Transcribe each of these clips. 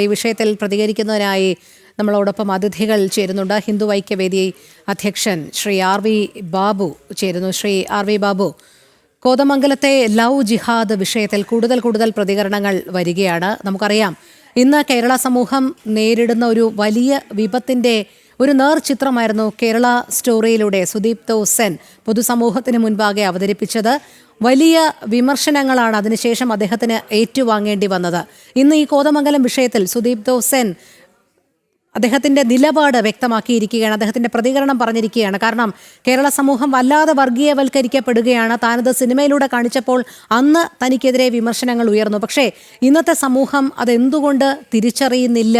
ഈ വിഷയത്തിൽ പ്രതികരിക്കുന്നതിനായി നമ്മളോടൊപ്പം അതിഥികൾ ചേരുന്നുണ്ട്. ഹിന്ദു ഐക്യവേദി അധ്യക്ഷൻ ശ്രീ ആർ.വി. ബാബു ചേരുന്നു. ശ്രീ ആർ.വി. ബാബു, കോതമംഗലത്തെ ലവ് ജിഹാദ് വിഷയത്തിൽ കൂടുതൽ പ്രതികരണങ്ങൾ വരികയാണ്. നമുക്കറിയാം, ഇന്ന് കേരള സമൂഹം നേരിടുന്ന ഒരു വലിയ വിപത്തിന്റെ ഒരു നേർചിത്രമായിരുന്നു കേരള സ്റ്റോറിയിലൂടെ സുദീപ്തോ സെൻ പൊതുസമൂഹത്തിന് മുൻപാകെ അവതരിപ്പിച്ചത്. വലിയ വിമർശനങ്ങളാണ് അതിനുശേഷം അദ്ദേഹത്തിന് ഏറ്റുവാങ്ങേണ്ടി വന്നത്. ഇന്ന് ഈ കോതമംഗലം വിഷയത്തിൽ സുദീപ്തോ സെൻ അദ്ദേഹത്തിന്റെ നിലപാട് വ്യക്തമാക്കിയിരിക്കുകയാണ്, അദ്ദേഹത്തിന്റെ പ്രതികരണം പറഞ്ഞിരിക്കുകയാണ്. കാരണം കേരള സമൂഹം വല്ലാതെ വർഗീയവൽക്കരിക്കപ്പെടുകയാണ്. താനത് സിനിമയിലൂടെ കാണിച്ചപ്പോൾ അന്ന് തനിക്കെതിരെ വിമർശനങ്ങൾ ഉയർന്നു. പക്ഷേ ഇന്നത്തെ സമൂഹം അതെന്തുകൊണ്ട് തിരിച്ചറിയുന്നില്ല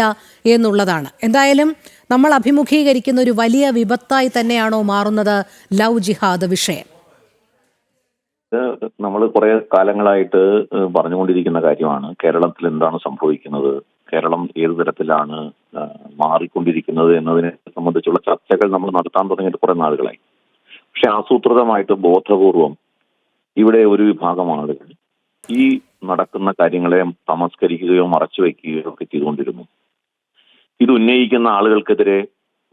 എന്നുള്ളതാണ്. എന്തായാലും നമ്മൾ അഭിമുഖീകരിക്കുന്ന ഒരു വലിയ വിപത്തായി തന്നെയാണോ മാറുന്നത് ലവ് ജിഹാദ് വിഷയം? നമ്മൾ കുറെ കാലങ്ങളായിട്ട് പറഞ്ഞുകൊണ്ടിരിക്കുന്ന കാര്യമാണ്. കേരളത്തിൽ എന്താണ് സംഭവിക്കുന്നത്, കേരളം ഏതു തരത്തിലാണ് മാറിക്കൊണ്ടിരിക്കുന്നത് എന്നതിനെ സംബന്ധിച്ചുള്ള ചർച്ചകൾ നമ്മൾ നടത്താൻ തുടങ്ങിയിട്ട് കുറെ നാളുകളായി. പക്ഷെ ആസൂത്രിതമായിട്ട് ബോധപൂർവം ഇവിടെ ഒരു വിഭാഗം ആളുകൾ ഈ നടക്കുന്ന കാര്യങ്ങളെ തമസ്കരിക്കുകയോ മറച്ചു വയ്ക്കുകയോ ഒക്കെ ചെയ്തുകൊണ്ടിരുന്നു. ഇത് ഉന്നയിക്കുന്ന ആളുകൾക്കെതിരെ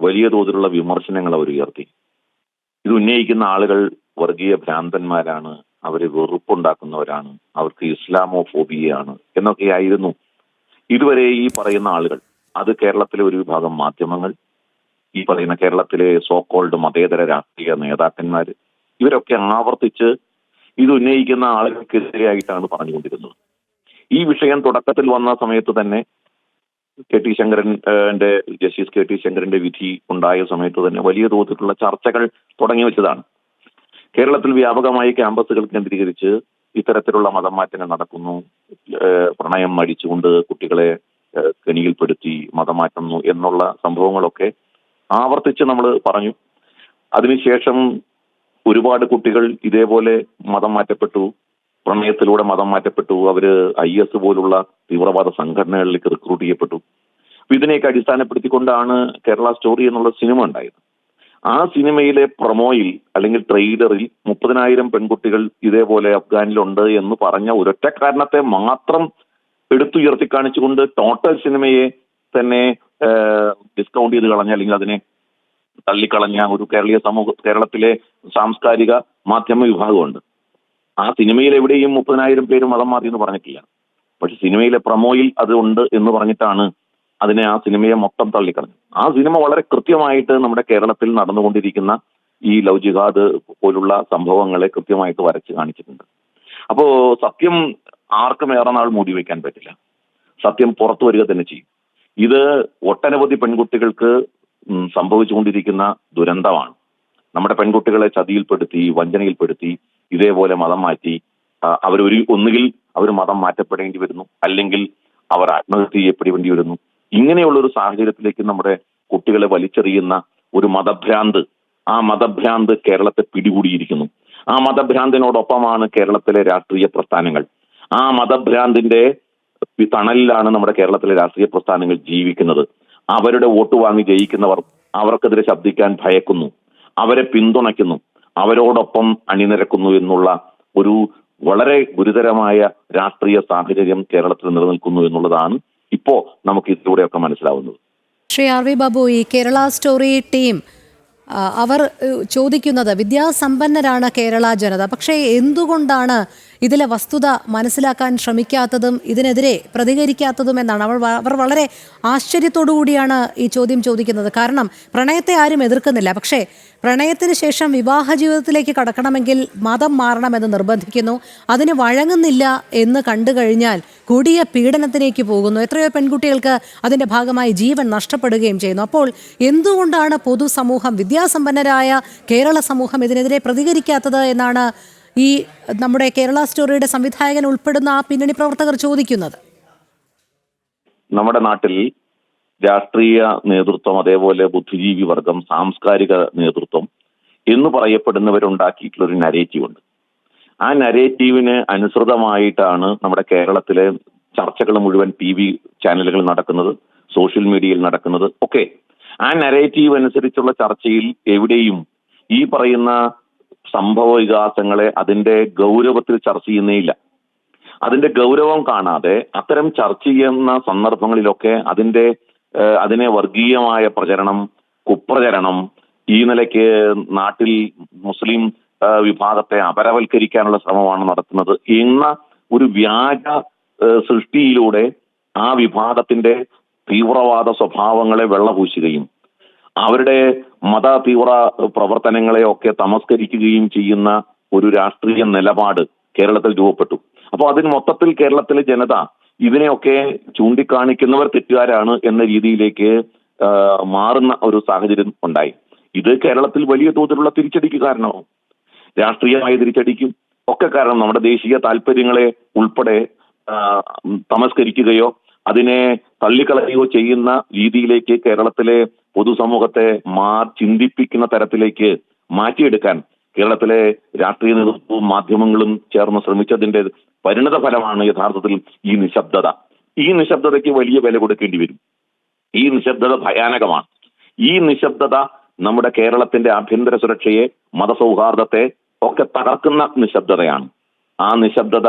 വലിയ തോതിലുള്ള വിമർശനങ്ങൾ അവർ ഉയർത്തി. ഇത് ഉന്നയിക്കുന്ന ആളുകൾ വർഗീയ ഭ്രാന്തന്മാരാണ്, അവര് വെറുപ്പുണ്ടാക്കുന്നവരാണ്, അവർക്ക് ഇസ്ലാമോഫോബിയയാണ് എന്നൊക്കെയായിരുന്നു ഇതുവരെ ഈ പറയുന്ന ആളുകൾ. അത് കേരളത്തിലെ ഒരു വിഭാഗം മാധ്യമങ്ങൾ, ഈ പറയുന്ന കേരളത്തിലെ സോക്കോൾഡ് മതേതര രാഷ്ട്രീയ നേതാക്കന്മാർ, ഇവരൊക്കെ ആവർത്തിച്ച് ഇത് ഉന്നയിക്കുന്ന ആളുകൾക്കെതിരെയായിട്ടാണ് പറഞ്ഞുകൊണ്ടിരുന്നത്. ഈ വിഷയം തുടക്കത്തിൽ വന്ന സമയത്ത് തന്നെ ജസ്റ്റിസ് കെ ടി ശങ്കരന്റെ വിധി ഉണ്ടായ സമയത്ത് തന്നെ വലിയ തോതിലുള്ള ചർച്ചകൾ തുടങ്ങി വെച്ചതാണ്. കേരളത്തിൽ വ്യാപകമായി ക്യാമ്പസുകൾ കേന്ദ്രീകരിച്ച് ഇത്തരത്തിലുള്ള മതം മാറ്റങ്ങൾ നടക്കുന്നു, പ്രണയം അടിച്ചുകൊണ്ട് കുട്ടികളെ കെണിയിൽപ്പെടുത്തി മതം മാറ്റുന്നു എന്നുള്ള സംഭവങ്ങളൊക്കെ ആവർത്തിച്ച് നമ്മൾ പറഞ്ഞു. അതിനുശേഷം ഒരുപാട് കുട്ടികൾ ഇതേപോലെ മതം മാറ്റപ്പെട്ടു, പ്രണയത്തിലൂടെ മതം മാറ്റപ്പെട്ടു, അവര് IS പോലുള്ള തീവ്രവാദ സംഘടനകളിലേക്ക് റിക്രൂട്ട് ചെയ്യപ്പെട്ടു. ഇതിനെയൊക്കെ അടിസ്ഥാനപ്പെടുത്തിക്കൊണ്ടാണ് കേരള സ്റ്റോറി എന്നുള്ള സിനിമ ഉണ്ടായത്. ആ സിനിമയിലെ പ്രൊമോയിൽ അല്ലെങ്കിൽ ട്രെയിലറിൽ 30,000 പെൺകുട്ടികൾ ഇതേപോലെ അഫ്ഗാനിലുണ്ട് എന്ന് പറഞ്ഞ ഒരൊറ്റ കാരണത്തെ മാത്രം എടുത്തുയർത്തി കാണിച്ചുകൊണ്ട് ടോട്ടൽ സിനിമയെ തന്നെ ഡിസ്കൗണ്ട് ചെയ്ത് കളഞ്ഞ, അല്ലെങ്കിൽ അതിനെ തള്ളിക്കളഞ്ഞ ഒരു കേരളത്തിലെ സാംസ്കാരിക മാധ്യമ വിഭാഗമുണ്ട്. ആ സിനിമയിൽ എവിടെയും 30,000 പേര് മതം മാറി എന്ന് പറഞ്ഞിട്ടില്ല. പക്ഷെ സിനിമയിലെ പ്രൊമോയിൽ അത് ഉണ്ട് എന്ന് പറഞ്ഞിട്ടാണ് ആ സിനിമയെ മൊത്തം തള്ളിക്കളഞ്ഞു. ആ സിനിമ വളരെ കൃത്യമായിട്ട് നമ്മുടെ കേരളത്തിൽ നടന്നുകൊണ്ടിരിക്കുന്ന ഈ ലവ് ജിഹാദ് പോലുള്ള സംഭവങ്ങളെ കൃത്യമായിട്ട് വരച്ച് കാണിച്ചിട്ടുണ്ട്. അപ്പോ സത്യം ആർക്കും ഏറെ നാൾ മൂടി വയ്ക്കാൻ പറ്റില്ല. സത്യം പുറത്തു വരിക തന്നെ ചെയ്യും. ഇത് ഒട്ടനവധി പെൺകുട്ടികൾക്ക് സംഭവിച്ചുകൊണ്ടിരിക്കുന്ന ദുരന്തമാണ്. നമ്മുടെ പെൺകുട്ടികളെ ചതിയിൽപ്പെടുത്തി, വഞ്ചനയിൽപ്പെടുത്തി, ഇതേപോലെ മതം മാറ്റി ഒന്നുകിൽ അവർ മതം മാറ്റപ്പെടേണ്ടി വരുന്നു, അല്ലെങ്കിൽ അവർ ആത്മഹത്യ ചെയ്യപ്പെടേണ്ടി വരുന്നു. ഇങ്ങനെയുള്ള ഒരു സാഹചര്യത്തിലേക്ക് നമ്മുടെ കുട്ടികളെ വലിച്ചെറിയുന്ന ഒരു മതഭ്രാന്ത്, ആ മതഭ്രാന്ത് കേരളത്തെ പിടികൂടിയിരിക്കുന്നു. ആ മതഭ്രാന്തിനോടൊപ്പമാണ് കേരളത്തിലെ രാഷ്ട്രീയ പ്രസ്ഥാനങ്ങൾ. ആ മതഭ്രാന്തിന്റെ തണലിലാണ് നമ്മുടെ കേരളത്തിലെ രാഷ്ട്രീയ പ്രസ്ഥാനങ്ങൾ ജീവിക്കുന്നത്. അവരുടെ വോട്ട് വാങ്ങി ജയിക്കുന്നവർ അവർക്കെതിരെ ശബ്ദിക്കാൻ ഭയക്കുന്നു, അവരെ പിന്തുണയ്ക്കുന്നു, അവരോടൊപ്പം അണിനിരക്കുന്നു എന്നുള്ള ഒരു വളരെ ഗുരുതരമായ രാഷ്ട്രീയ സാഹചര്യം കേരളത്തിൽ നിലനിൽക്കുന്നു എന്നുള്ളതാണ് ഇപ്പോ നമുക്ക് ഇതിലൂടെയൊക്കെ മനസ്സിലാവുന്നത്. ശ്രീ ആർ.വി. ബാബു, ഈ കേരള സ്റ്റോറി ടീം അവർ ചോദിക്കുന്നത്, വിദ്യാസമ്പന്നരാണ് കേരള ജനത, പക്ഷേ എന്തുകൊണ്ടാണ് ഇതിലെ വസ്തുത മനസ്സിലാക്കാൻ ശ്രമിക്കാത്തതും ഇതിനെതിരെ പ്രതികരിക്കാത്തതും എന്നാണ്. അവർ വളരെ ആശ്ചര്യത്തോടു കൂടിയാണ് ഈ ചോദ്യം ചോദിക്കുന്നത്. കാരണം പ്രണയത്തെ ആരും എതിർക്കുന്നില്ല, പക്ഷേ പ്രണയത്തിന് ശേഷം വിവാഹ ജീവിതത്തിലേക്ക് കടക്കണമെങ്കിൽ മതം മാറണമെന്ന് നിർബന്ധിക്കുന്നു. അതിന് വഴങ്ങുന്നില്ല എന്ന് കണ്ടു കഴിഞ്ഞാൽ കൊടിയ പീഡനത്തിലേക്ക് പോകുന്നു. എത്രയോ പെൺകുട്ടികൾക്ക് അതിൻ്റെ ഭാഗമായി ജീവൻ നഷ്ടപ്പെടുകയും ചെയ്യുന്നു. അപ്പോൾ എന്തുകൊണ്ടാണ് പൊതുസമൂഹം, വിദ്യാസമ്പന്നരായ കേരള സമൂഹം ഇതിനെതിരെ പ്രതികരിക്കാത്തത് എന്നാണ് ഈ നമ്മുടെ കേരള സ്റ്റോറിയുടെ സംവിധായകൻ ഉൾപ്പെടുന്ന ആ പിന്നണി പ്രവർത്തകർ ചോദിക്കുന്നത്. നമ്മുടെ നാട്ടിൽ രാഷ്ട്രീയ നേതൃത്വം, അതേപോലെ ബുദ്ധിജീവി വർഗം, സാംസ്കാരിക നേതൃത്വം എന്ന് പറയപ്പെടുന്നവരുണ്ടാക്കിയിട്ടുള്ള ഒരു നരേറ്റീവ് ഉണ്ട്. ആ നരേറ്റീവിന് അനുസൃതമായിട്ടാണ് നമ്മുടെ കേരളത്തിലെ ചർച്ചകൾ മുഴുവൻ TV ചാനലുകൾ നടക്കുന്നത്, സോഷ്യൽ മീഡിയയിൽ നടക്കുന്നത് ഒക്കെ. ആ നരേറ്റീവ് അനുസരിച്ചുള്ള ചർച്ചയിൽ എവിടെയും ഈ പറയുന്ന സംഭവ വികാസങ്ങളെ അതിന്റെ ഗൗരവത്തിൽ ചർച്ച ചെയ്യുന്നേയില്ല. അതിന്റെ ഗൗരവം കാണാതെ അത്തരം ചർച്ച ചെയ്യുന്ന സന്ദർഭങ്ങളിലൊക്കെ അതിനെ വർഗീയമായ പ്രചരണം, കുപ്രചരണം, ഈ നിലയ്ക്ക് നാട്ടിൽ മുസ്ലിം വിഭാഗത്തെ അപരവൽക്കരിക്കാനുള്ള ശ്രമമാണ് നടത്തുന്നത് എന്ന ഒരു വ്യാജ സൃഷ്ടിയിലൂടെ ആ വിഭാഗത്തിന്റെ തീവ്രവാദ സ്വഭാവങ്ങളെ വെള്ളപൂശുകയും അവരുടെ മത തീവ്ര പ്രവർത്തനങ്ങളെയൊക്കെ തമസ്കരിക്കുകയും ചെയ്യുന്ന ഒരു രാഷ്ട്രീയ നിലപാട് കേരളത്തിൽ രൂപപ്പെട്ടു. അപ്പോൾ അതിന് മൊത്തത്തിൽ കേരളത്തിലെ ജനത ഇതിനെയൊക്കെ ചൂണ്ടിക്കാണിക്കുന്നവർ തെറ്റുകാരാണ് എന്ന രീതിയിലേക്ക് മാറുന്ന ഒരു സാഹചര്യം ഉണ്ടായി. ഇത് കേരളത്തിൽ വലിയ തോതിലുള്ള തിരിച്ചടിക്ക് കാരണമാവും. രാഷ്ട്രീയമായ തിരിച്ചടിക്കും ഒക്കെ കാരണം നമ്മുടെ ദേശീയ താല്പര്യങ്ങളെ ഉൾപ്പെടെ തമസ്കരിക്കുകയോ അതിനെ തള്ളിക്കളയുകയോ ചെയ്യുന്ന രീതിയിലേക്ക് കേരളത്തിലെ പൊതുസമൂഹത്തെ ചിന്തിപ്പിക്കുന്ന തരത്തിലേക്ക് മാറ്റിയെടുക്കാൻ കേരളത്തിലെ രാഷ്ട്രീയ നേതൃത്വവും മാധ്യമങ്ങളും ചേർന്ന് ശ്രമിച്ചതിന്റെ പരിണത ഫലമാണ് യഥാർത്ഥത്തിൽ ഈ നിശബ്ദത. ഈ നിശബ്ദതയ്ക്ക് വലിയ വില കൊടുക്കേണ്ടി വരും. ഈ നിശബ്ദത ഭയാനകമാണ്. ഈ നിശബ്ദത നമ്മുടെ കേരളത്തിന്റെ ആഭ്യന്തര സുരക്ഷയെ, മതസൗഹാർദ്ദത്തെ ഒക്കെ തകർക്കുന്ന നിശബ്ദതയാണ്. ആ നിശബ്ദത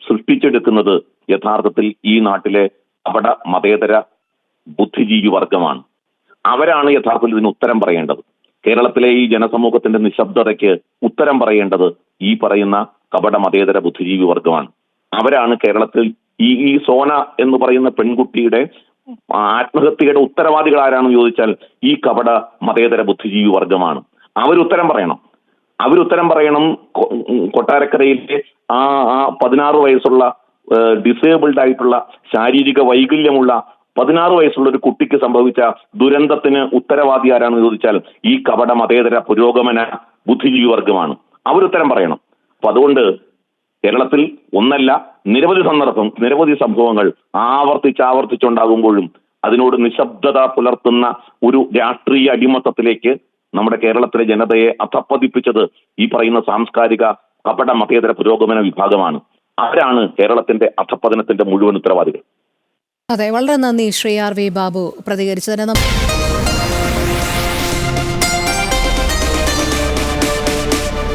സൃഷ്ടിച്ചെടുക്കുന്നത് യഥാർത്ഥത്തിൽ ഈ നാട്ടിലെ കപട മതേതര ബുദ്ധിജീവി വർഗമാണ്. അവരാണ് യഥാർത്ഥത്തിൽ ഇതിന് ഉത്തരം പറയേണ്ടത്. കേരളത്തിലെ ഈ ജനസമൂഹത്തിന്റെ നിശബ്ദതയ്ക്ക് ഉത്തരം പറയേണ്ടത് ഈ പറയുന്ന കപട മതേതര ബുദ്ധിജീവി വർഗമാണ്. അവരാണ് കേരളത്തിൽ ഈ സോന എന്ന് പറയുന്ന പെൺകുട്ടിയുടെ ആത്മഹത്യയുടെ ഉത്തരവാദികൾ ആരാണെന്ന് ചോദിച്ചാൽ ഈ കപട മതേതര ബുദ്ധിജീവി വർഗമാണ്. അവരുത്തരം പറയണം. കൊട്ടാരക്കരയിലെ ആ 16 വയസ്സുള്ള ഡിസേബിൾഡ് ആയിട്ടുള്ള ശാരീരിക വൈകല്യമുള്ള 16 വയസ്സുള്ള ഒരു കുട്ടിക്ക് സംഭവിച്ച ദുരന്തത്തിന് ഉത്തരവാദി ആരാണെന്ന് ചോദിച്ചാൽ ഈ കപട മതേതര പുരോഗമന ബുദ്ധിജീവി വർഗമാണ്. അവരുത്തരം പറയണം. അപ്പൊ അതുകൊണ്ട് കേരളത്തിൽ ഒന്നല്ല നിരവധി സംഭവങ്ങൾ ആവർത്തിച്ചുണ്ടാകുമ്പോഴും അതിനോട് നിശബ്ദത പുലർത്തുന്ന ഒരു രാഷ്ട്രീയ അടിമത്തത്തിലേക്ക് നമ്മുടെ കേരളത്തിലെ ജനതയെ അധപ്പതിപ്പിച്ചത് ഈ പറയുന്ന സാംസ്കാരിക കപട മതേതര പുരോഗമന വിഭാഗമാണ്. അവരാണ് കേരളത്തിന്റെ അധപ്പതനത്തിന്റെ മുഴുവൻ ഉത്തരവാദികൾ. അതെ, വളരെ നന്ദി ശ്രീ ആർ വി ബാബു പ്രതികരിച്ചതിന്.